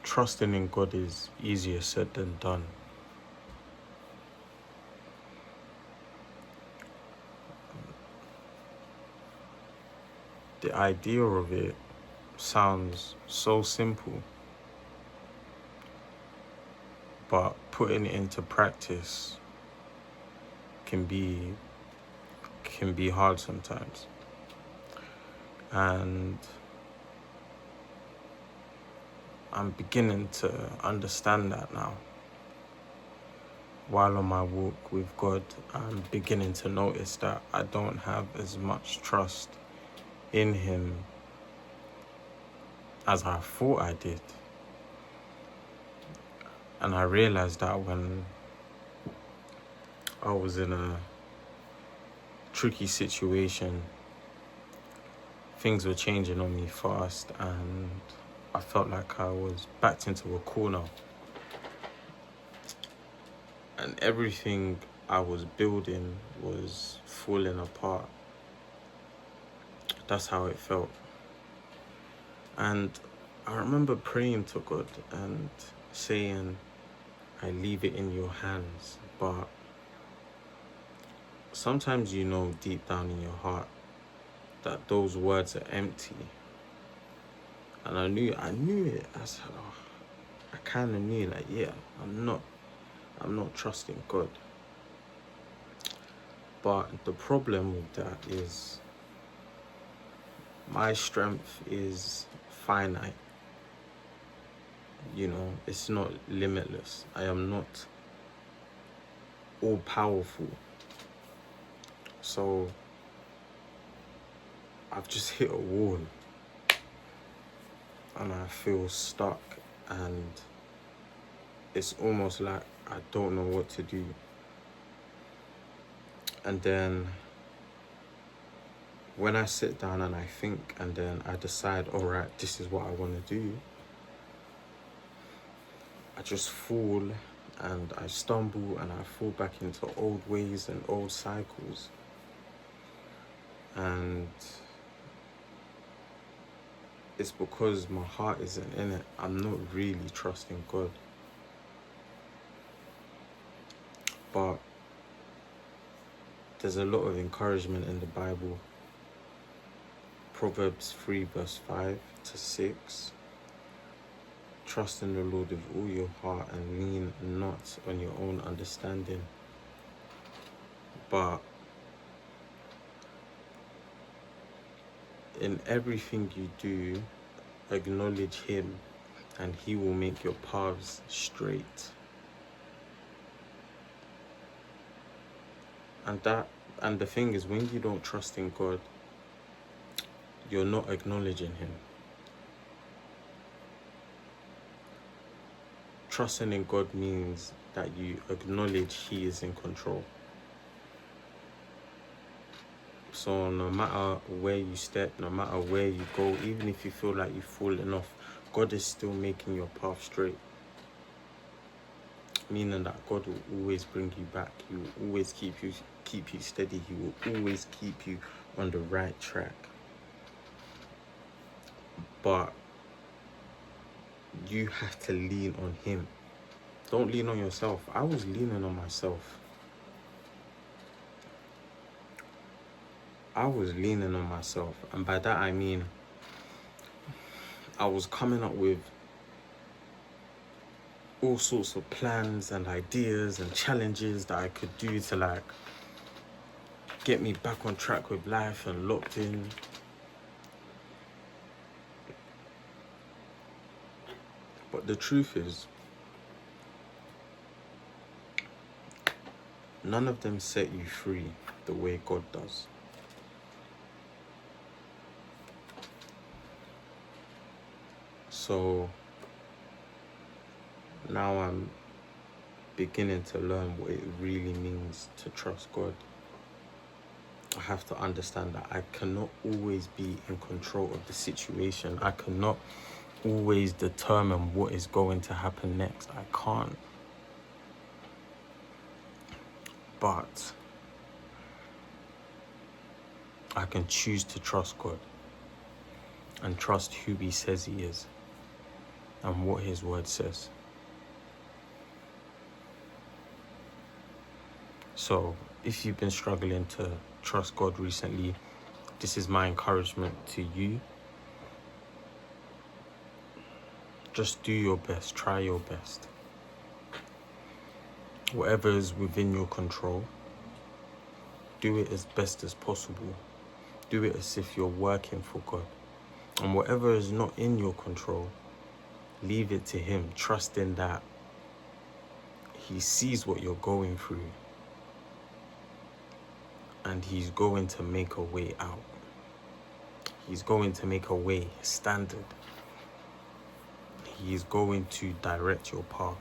trusting in God is easier said than done. The idea of it sounds so simple, but putting it into practice can be hard sometimes. And I'm beginning to understand that now. While on my walk with God, I'm beginning to notice that I don't have as much trust in Him as I thought I did. And I realized that when I was in a tricky situation, things were changing on me fast, and I felt like I was backed into a corner. And everything I was building was falling apart. That's how it felt. And I remember praying to God and saying, I leave it in your hands. But sometimes you know deep down in your heart that those words are empty. And I knew it. I said, oh, I kind of knew, like, yeah, I'm not trusting God. But the problem with that is my strength is finite. You know, it's not limitless. I am not all powerful. So I've just hit a wall and I feel stuck, and it's almost like I don't know what to do. And then when I sit down and I think, and then I decide, all right, this is what I want to do, I just fall and I stumble and I fall back into old ways and old cycles. And it's because my heart isn't in it. I'm not really trusting God. But there's a lot of encouragement in the Bible. Proverbs 3 verse 5 to 6. Trust in the Lord with all your heart and lean not on your own understanding. But in everything you do, acknowledge Him and He will make your paths straight. And the thing is, when you don't trust in God, you're not acknowledging Him. Trusting in God means that you acknowledge He is in control. So no matter where you step, no matter where you go, even if you feel like you've fallen off, God is still making your path straight. Meaning that God will always bring you back. He will always keep you steady. He will always keep you on the right track. But you have to lean on Him. Don't lean on yourself. I was leaning on myself. And by that I mean I was coming up with all sorts of plans and ideas and challenges that I could do to, like, get me back on track with life and locked in. But the truth is, none of them set you free the way God does. So now I'm beginning to learn what it really means to trust God. I have to understand that I cannot always be in control of the situation. I cannot always determine what is going to happen next. I can't. But I can choose to trust God and trust who He says He is. and what His word says. So if you've been struggling to trust God recently, this is my encouragement to you. Just do your best, try your best. Whatever is within your control, do it as best as possible. Do it as if you're working for God. And whatever is not in your control, leave it to Him, trusting that He sees what you're going through and He's going to make a way out. He's going to make a way standard. He is going to direct your path.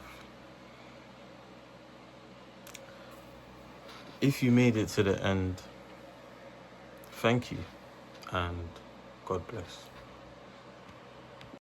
If you made it to the end, thank you and God bless.